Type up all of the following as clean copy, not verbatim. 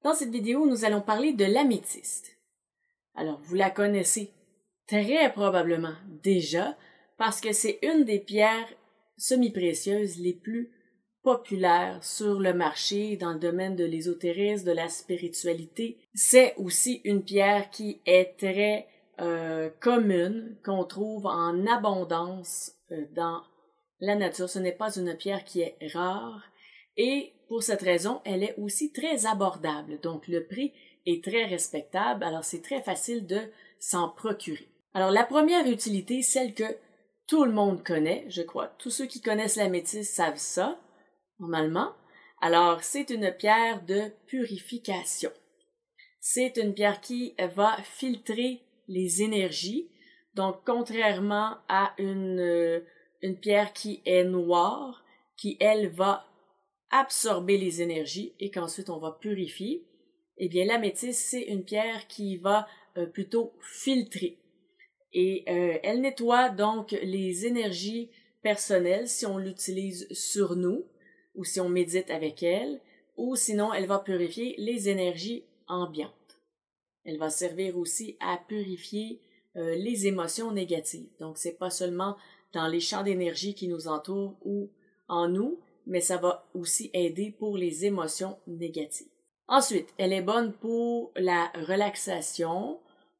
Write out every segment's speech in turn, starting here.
Dans cette vidéo, nous allons parler de l'améthyste. Alors, vous la connaissez très probablement déjà parce que c'est une des pierres semi-précieuses les plus populaires sur le marché dans le domaine de l'ésotérisme, de la spiritualité. C'est aussi une pierre qui est très commune, qu'on trouve en abondance dans la nature. Ce n'est pas une pierre qui est rare et pour cette raison, elle est aussi très abordable. Donc, le prix est très respectable, alors c'est très facile de s'en procurer. Alors, la première utilité, celle que tout le monde connaît, je crois. Tous ceux qui connaissent l'améthyste savent ça, normalement. Alors, c'est une pierre de purification. C'est une pierre qui va filtrer les énergies. Donc, contrairement à une pierre qui est noire, qui, elle, va absorber les énergies et qu'ensuite on va purifier, eh bien, l'améthyste, c'est une pierre qui va plutôt filtrer. Et elle nettoie donc les énergies personnelles si on l'utilise sur nous ou si on médite avec elle, ou sinon elle va purifier les énergies ambiantes. Elle va servir aussi à purifier les émotions négatives. Donc, c'est pas seulement dans les champs d'énergie qui nous entourent ou en nous, mais ça va aussi aider pour les émotions négatives. Ensuite, elle est bonne pour la relaxation,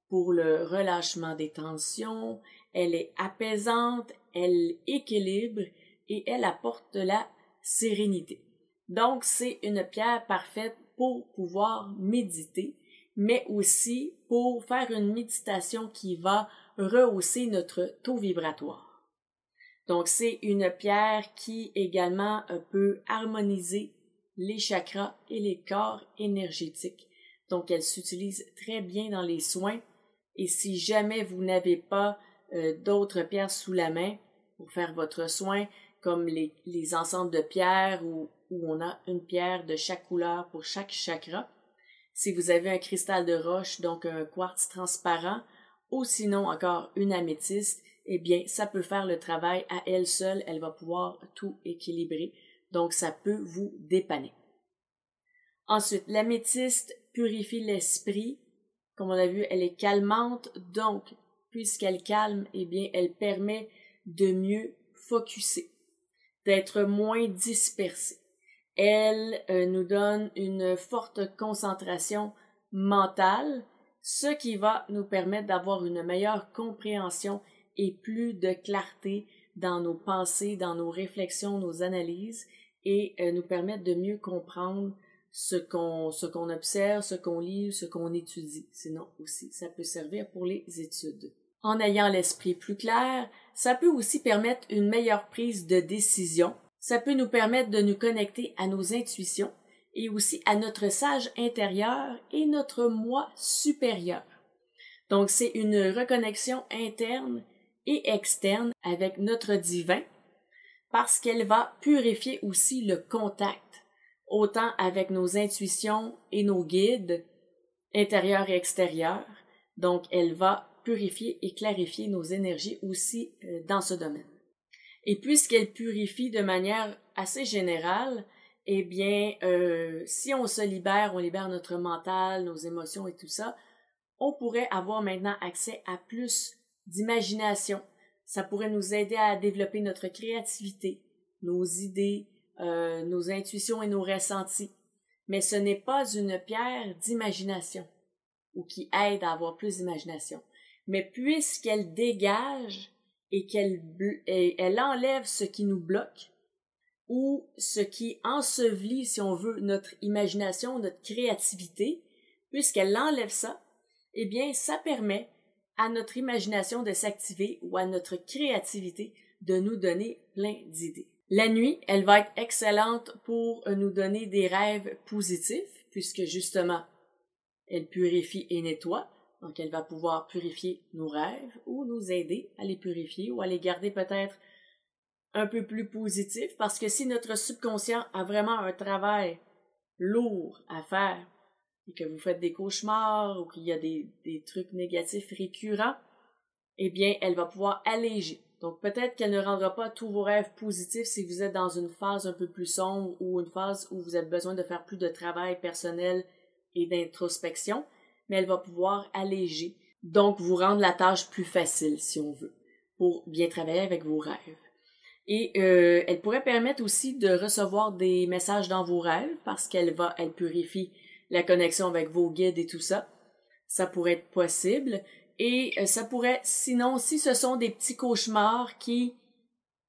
pour le relâchement des tensions, elle est apaisante, elle équilibre et elle apporte de la sérénité. Donc, c'est une pierre parfaite pour pouvoir méditer, mais aussi pour faire une méditation qui va rehausser notre taux vibratoire. Donc, c'est une pierre qui également peut harmoniser les chakras et les corps énergétiques. Donc, elle s'utilise très bien dans les soins. Et si jamais vous n'avez pas d'autres pierres sous la main pour faire votre soin, comme les ensembles de pierres où on a une pierre de chaque couleur pour chaque chakra, si vous avez un cristal de roche, donc un quartz transparent, ou sinon encore une améthyste, eh bien, ça peut faire le travail à elle seule, elle va pouvoir tout équilibrer, donc ça peut vous dépanner. Ensuite, l'améthyste purifie l'esprit, comme on l'a vu, elle est calmante, donc, puisqu'elle calme, eh bien, elle permet de mieux focusser, d'être moins dispersé. Elle nous donne une forte concentration mentale, ce qui va nous permettre d'avoir une meilleure compréhension et plus de clarté dans nos pensées, dans nos réflexions, nos analyses et nous permettre de mieux comprendre ce qu'on observe, ce qu'on lit, ce qu'on étudie. Sinon aussi, ça peut servir pour les études. En ayant l'esprit plus clair, ça peut aussi permettre une meilleure prise de décision. Ça peut nous permettre de nous connecter à nos intuitions et aussi à notre sage intérieur et notre moi supérieur. Donc, c'est une reconnexion interne et externe avec notre divin parce qu'elle va purifier aussi le contact, autant avec nos intuitions et nos guides intérieurs et extérieurs. Donc, elle va purifier et clarifier nos énergies aussi dans ce domaine. Et puisqu'elle purifie de manière assez générale, eh bien, si on se libère, on libère notre mental, nos émotions et tout ça, on pourrait avoir maintenant accès à plus d'imagination. Ça pourrait nous aider à développer notre créativité, nos idées, nos intuitions et nos ressentis. Mais ce n'est pas une pierre d'imagination ou qui aide à avoir plus d'imagination. Mais puisqu'elle dégage et elle enlève ce qui nous bloque ou ce qui ensevelit, si on veut, notre imagination, notre créativité, puisqu'elle enlève ça, eh bien, ça permet à notre imagination de s'activer ou à notre créativité de nous donner plein d'idées. La nuit, elle va être excellente pour nous donner des rêves positifs, puisque justement, elle purifie et nettoie. Donc, elle va pouvoir purifier nos rêves ou nous aider à les purifier ou à les garder peut-être un peu plus positifs, parce que si notre subconscient a vraiment un travail lourd à faire et que vous faites des cauchemars ou qu'il y a des trucs négatifs récurrents, eh bien, elle va pouvoir alléger. Donc, peut-être qu'elle ne rendra pas tous vos rêves positifs si vous êtes dans une phase un peu plus sombre ou une phase où vous avez besoin de faire plus de travail personnel et d'introspection, mais elle va pouvoir alléger, donc vous rendre la tâche plus facile, si on veut, pour bien travailler avec vos rêves. Et elle pourrait permettre aussi de recevoir des messages dans vos rêves, parce elle purifie la connexion avec vos guides et tout ça. Ça pourrait être possible. Et ça pourrait, sinon, si ce sont des petits cauchemars qui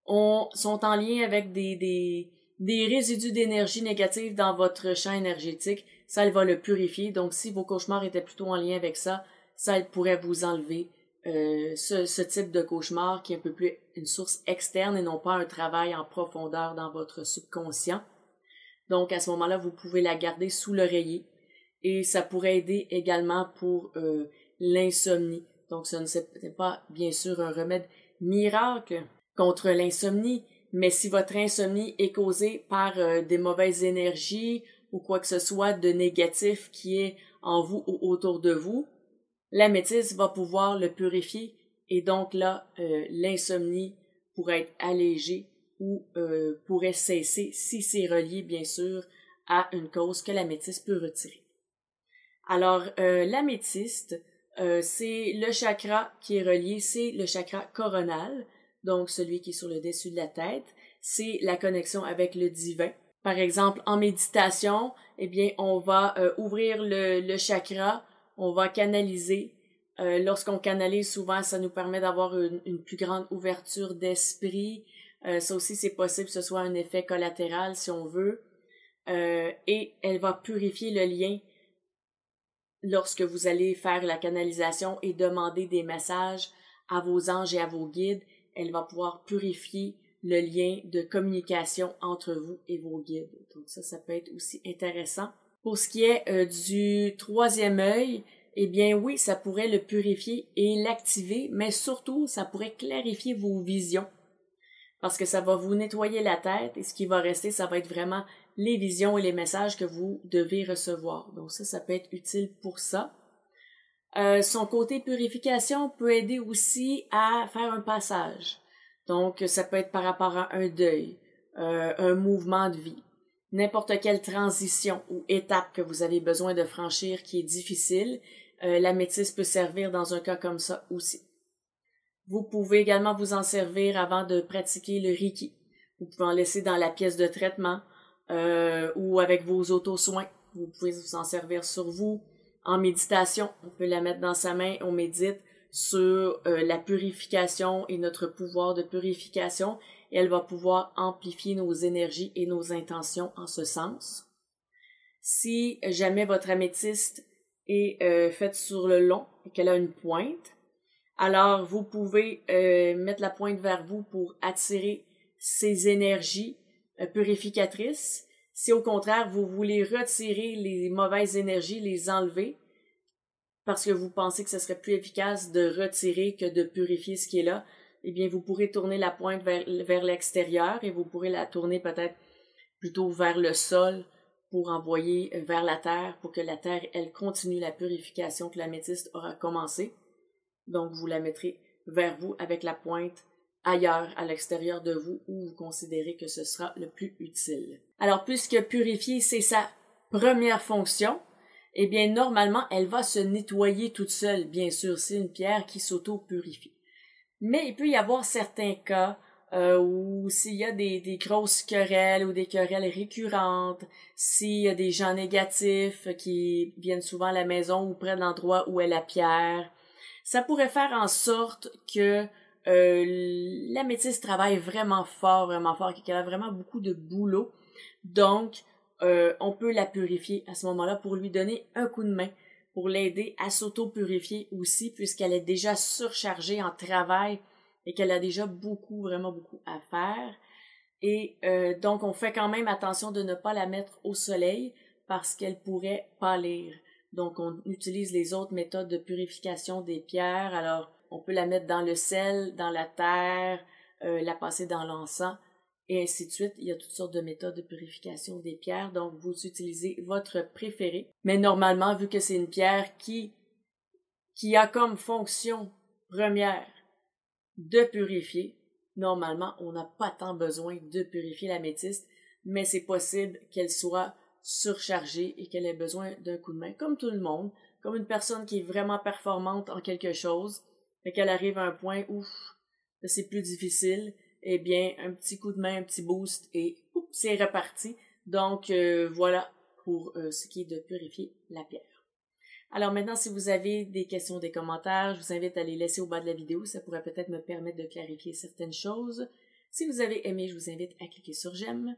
sont en lien avec des résidus d'énergie négative dans votre champ énergétique, ça, elle va le purifier. Donc, si vos cauchemars étaient plutôt en lien avec ça, elle pourrait vous enlever ce type de cauchemar qui est un peu plus une source externe et non pas un travail en profondeur dans votre subconscient. Donc, à ce moment-là, vous pouvez la garder sous l'oreiller et ça pourrait aider également pour l'insomnie. Donc, ce n'est pas, bien sûr, un remède miracle contre l'insomnie, mais si votre insomnie est causée par des mauvaises énergies ou quoi que ce soit de négatif qui est en vous ou autour de vous, l'améthyste va pouvoir le purifier et donc là, l'insomnie pourrait être allégée ou pourrait cesser si c'est relié, bien sûr, à une cause que l'améthyste peut retirer. Alors, l'améthyste, c'est le chakra qui est relié, c'est le chakra coronal, donc celui qui est sur le dessus de la tête, c'est la connexion avec le divin. Par exemple, en méditation, eh bien, on va ouvrir le chakra, on va canaliser. Lorsqu'on canalise, souvent, ça nous permet d'avoir une plus grande ouverture d'esprit. Ça aussi, c'est possible que ce soit un effet collatéral, si on veut. Et elle va purifier le lien lorsque vous allez faire la canalisation et demander des messages à vos anges et à vos guides. Elle va pouvoir purifier le lien de communication entre vous et vos guides. Donc ça peut être aussi intéressant. Pour ce qui est du troisième œil, eh bien oui, ça pourrait le purifier et l'activer, mais surtout, ça pourrait clarifier vos visions. Parce que ça va vous nettoyer la tête et ce qui va rester, ça va être vraiment les visions et les messages que vous devez recevoir. Donc ça peut être utile pour ça. Son côté purification peut aider aussi à faire un passage. Donc ça peut être par rapport à un deuil, un mouvement de vie, n'importe quelle transition ou étape que vous avez besoin de franchir qui est difficile. L'améthyste peut servir dans un cas comme ça aussi. Vous pouvez également vous en servir avant de pratiquer le Reiki. Vous pouvez en laisser dans la pièce de traitement ou avec vos auto-soins. Vous pouvez vous en servir sur vous. En méditation, on peut la mettre dans sa main, on médite sur la purification et notre pouvoir de purification et elle va pouvoir amplifier nos énergies et nos intentions en ce sens. Si jamais votre améthyste est faite sur le long et qu'elle a une pointe, alors vous pouvez mettre la pointe vers vous pour attirer ces énergies purificatrices. Si au contraire vous voulez retirer les mauvaises énergies, les enlever, parce que vous pensez que ce serait plus efficace de retirer que de purifier ce qui est là, eh bien vous pourrez tourner la pointe vers l'extérieur et vous pourrez la tourner peut-être plutôt vers le sol pour envoyer vers la terre, pour que la terre, elle, continue la purification que l'améthyste aura commencé. Donc, vous la mettrez vers vous avec la pointe ailleurs, à l'extérieur de vous, où vous considérez que ce sera le plus utile. Alors, puisque purifier, c'est sa première fonction, eh bien, normalement, elle va se nettoyer toute seule. Bien sûr, c'est une pierre qui s'auto-purifie. Mais il peut y avoir certains cas où s'il y a des grosses querelles ou des querelles récurrentes, s'il y a des gens négatifs qui viennent souvent à la maison ou près de l'endroit où est la pierre, ça pourrait faire en sorte que l'améthyste travaille vraiment fort, qu'elle a vraiment beaucoup de boulot. Donc, on peut la purifier à ce moment-là pour lui donner un coup de main, pour l'aider à s'auto-purifier aussi, puisqu'elle est déjà surchargée en travail et qu'elle a déjà vraiment beaucoup à faire. Et donc, on fait quand même attention de ne pas la mettre au soleil parce qu'elle pourrait pâlir. Donc, on utilise les autres méthodes de purification des pierres. Alors, on peut la mettre dans le sel, dans la terre, la passer dans l'encens, et ainsi de suite. Il y a toutes sortes de méthodes de purification des pierres. Donc, vous utilisez votre préféré. Mais normalement, vu que c'est une pierre qui a comme fonction première de purifier, normalement, on n'a pas tant besoin de purifier l'améthyste, mais c'est possible qu'elle soit surchargée et qu'elle ait besoin d'un coup de main, comme tout le monde, comme une personne qui est vraiment performante en quelque chose, mais qu'elle arrive à un point où c'est plus difficile, eh bien, un petit coup de main, un petit boost et c'est reparti. Donc, voilà pour ce qui est de purifier la pierre. Alors maintenant, si vous avez des questions, des commentaires, je vous invite à les laisser au bas de la vidéo. Ça pourrait peut-être me permettre de clarifier certaines choses. Si vous avez aimé, je vous invite à cliquer sur j'aime.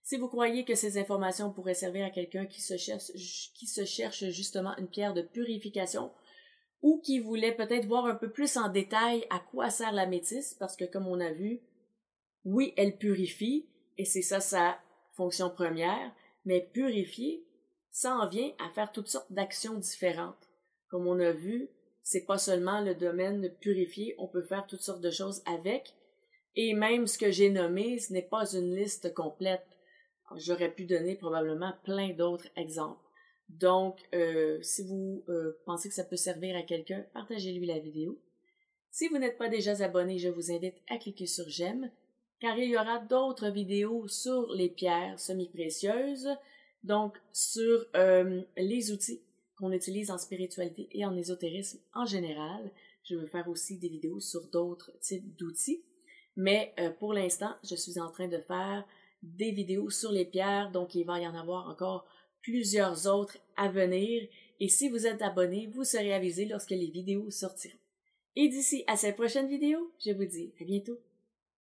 Si vous croyez que ces informations pourraient servir à quelqu'un qui se cherche justement une pierre de purification ou qui voulait peut-être voir un peu plus en détail à quoi sert l'améthyste, parce que comme on a vu, oui, elle purifie, et c'est ça sa fonction première, mais purifier, ça en vient à faire toutes sortes d'actions différentes. Comme on a vu, c'est pas seulement le domaine de purifier, on peut faire toutes sortes de choses avec, et même ce que j'ai nommé, ce n'est pas une liste complète. J'aurais pu donner probablement plein d'autres exemples. Donc, si vous pensez que ça peut servir à quelqu'un, partagez-lui la vidéo. Si vous n'êtes pas déjà abonné, je vous invite à cliquer sur j'aime, car il y aura d'autres vidéos sur les pierres semi-précieuses, donc sur les outils qu'on utilise en spiritualité et en ésotérisme en général. Je vais faire aussi des vidéos sur d'autres types d'outils, mais pour l'instant, je suis en train de faire des vidéos sur les pierres, donc il va y en avoir encore plusieurs autres à venir, et si vous êtes abonné, vous serez avisé lorsque les vidéos sortiront. Et d'ici à cette prochaine vidéo, je vous dis à bientôt.